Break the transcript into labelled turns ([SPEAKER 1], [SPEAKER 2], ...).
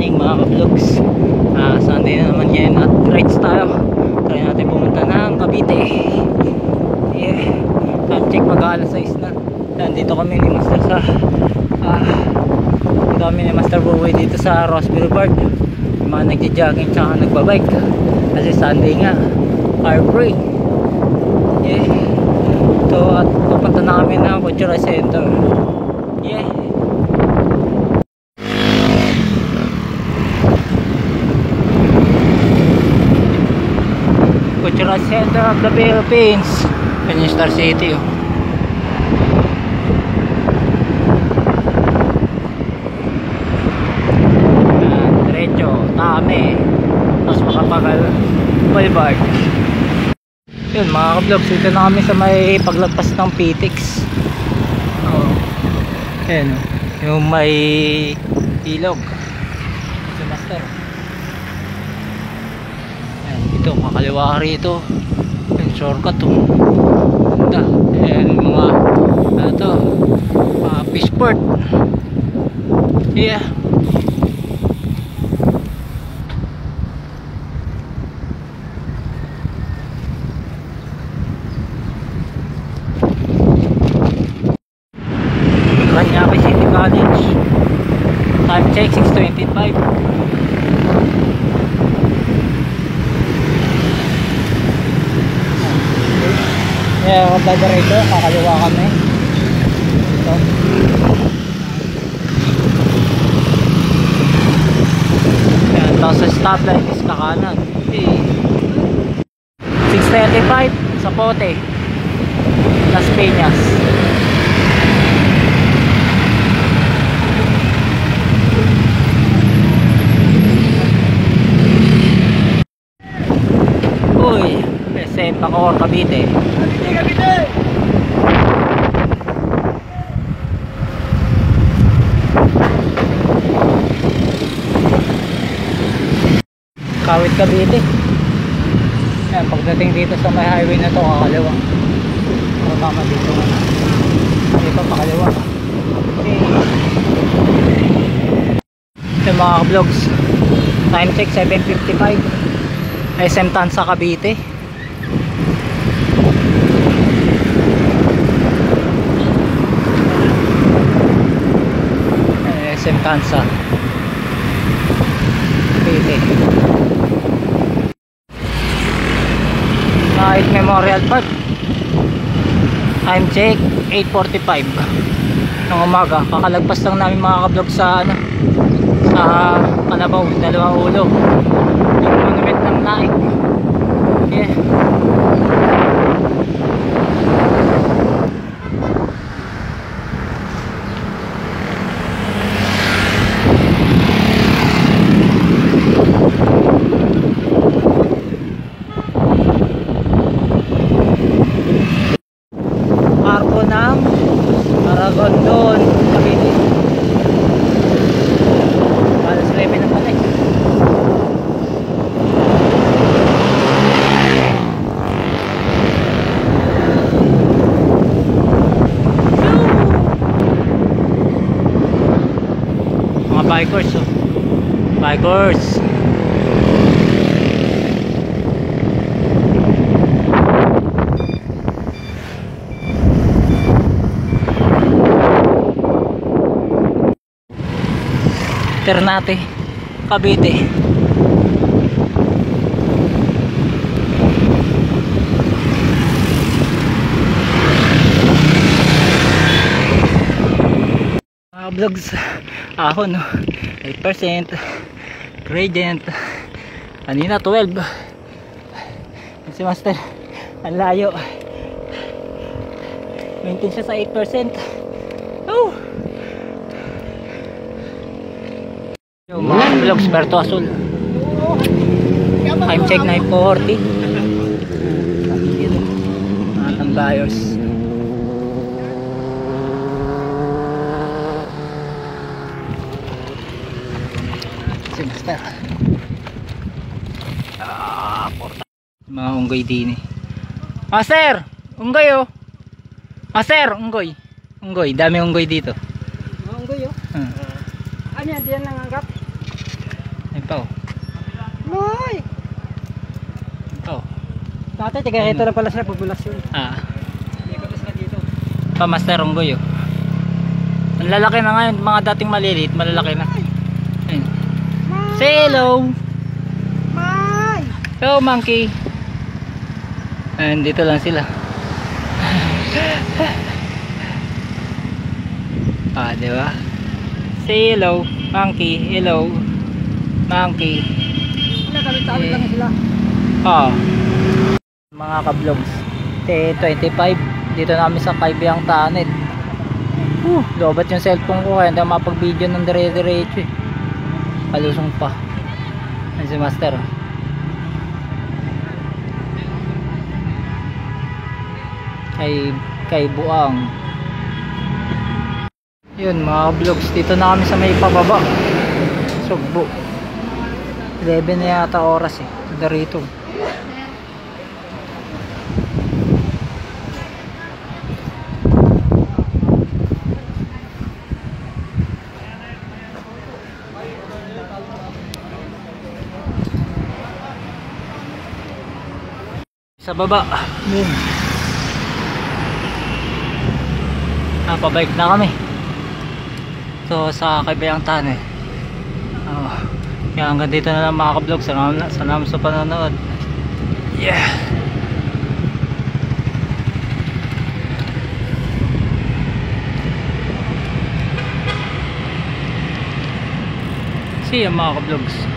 [SPEAKER 1] morning mga ka-vlogs. Sunday na naman ngayon at rides tayo. Try natin pumunta ng Cavite. Yeah. Time check mag-alas 6 na. Dito kami ni Master sa Master Buway dito sa Ross Boulevard. Yung mga nagja-jogging tsaka nagbabike. Kasi Sunday nga, car free. Yeah. So at pupunta na kami ng Cultural Center. Yeah. Cultural Center of the Philippines. Yan yung Star City oh. Diretso, Tame, tapos Makapagal Boulevard. Yun mga ka-vlogs, dito na kami sa may paglagpas ng PTX. Yan yung may ilog si Master. Ito, makaliwa ka rito. Yung shortcut to. Ganda. Ayan yung mga ito, fishport. Yeah. Kanya City College. Time check 6:25. Yeah, kabada rito, kakaliwa kami. Ito. Yan, tapos sa stoplight is kakanan. 6:35 sa Pote, Las Peñas. Uy, SM Bacoor, Cavite. Cavite! Kawit Cavite. Yan, pagdating dito sa may highway na to, kakaliwa. O tama dito. Dito pakaliwa. Okay. Yung mga vlogs, time check 7:55. SM Tansa Cavite. SM Tansa Cavite. Kahit Memorial Park. Time check 8:45 ng umaga. Kakalagpas lang namin mga ka-vlog sa sa Kalabaw, Dalawang Ulo. Yung monument ng Naik. Yeah. Arko ng Aragon doon, Cavite. Alas 11 na pala eh. Mga bikers oh. Bikers. Ternate, Cavite. Mga vlogs, ahon no? 8%, gradient. Kanina 12. Si Master, ang layo. Maintain siya sa 8%. Oh! Yung mga vlogs, Berto Azul. Time check 9:40. Mga tambayers. Si Master. Mga unggoy din eh. Master! Unggoy oh! Master! Unggoy! Unggoy, dami unggoy dito.
[SPEAKER 2] Mga unggoy oh? Ano yan, diyan nanganggap?
[SPEAKER 1] Ayun pa oh.
[SPEAKER 2] May!
[SPEAKER 1] Ayun pa oh.
[SPEAKER 2] Dati, tiga ito lang pala sila, populasyon. Hindi ko sila dito.
[SPEAKER 1] Pa Master Onggoy oh. Ang lalaki na ngayon, mga dating maliliit, malalaki na. Ayun. Say hello!
[SPEAKER 2] May!
[SPEAKER 1] Hello monkey! Ayun, dito lang sila. Diba? Say hello, monkey, hello, monkey.
[SPEAKER 2] Nagkabit-sabit lang sila.
[SPEAKER 1] Mga ka-vlogs, 25 dito namin sa Kaibiyang Tunnel. Lobat yung cellphone ko kaya hindi ako mapag-video ng dire-diretso eh. Kalusong pa. Ano si Master? Kay Buang. Yun mga vlogs, dito na kami sa may pababa Sugbo. 11 na yata oras eh darito. Sa baba yun. Pabike na kami. So sa Kaibiyang Tunnel. Kaya hanggang dito na lang mga ka-vlog. Salamat sa panonood. Yeah. See you mga ka-vlogs.